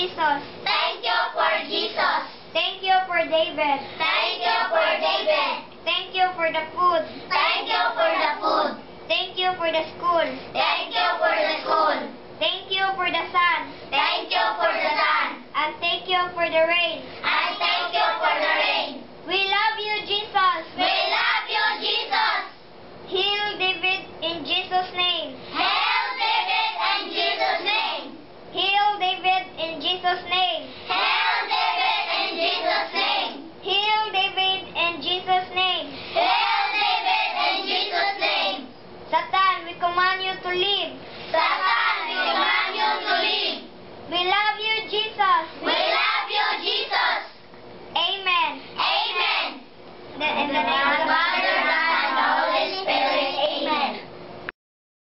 Jesus. Thank you for Jesus. Thank you for David. Thank you for David. Thank you for the food. Thank you for the food. Thank you for the school. Thank you for the school. Thank you for the sun. Thank you for the sun. And thank you for the rain.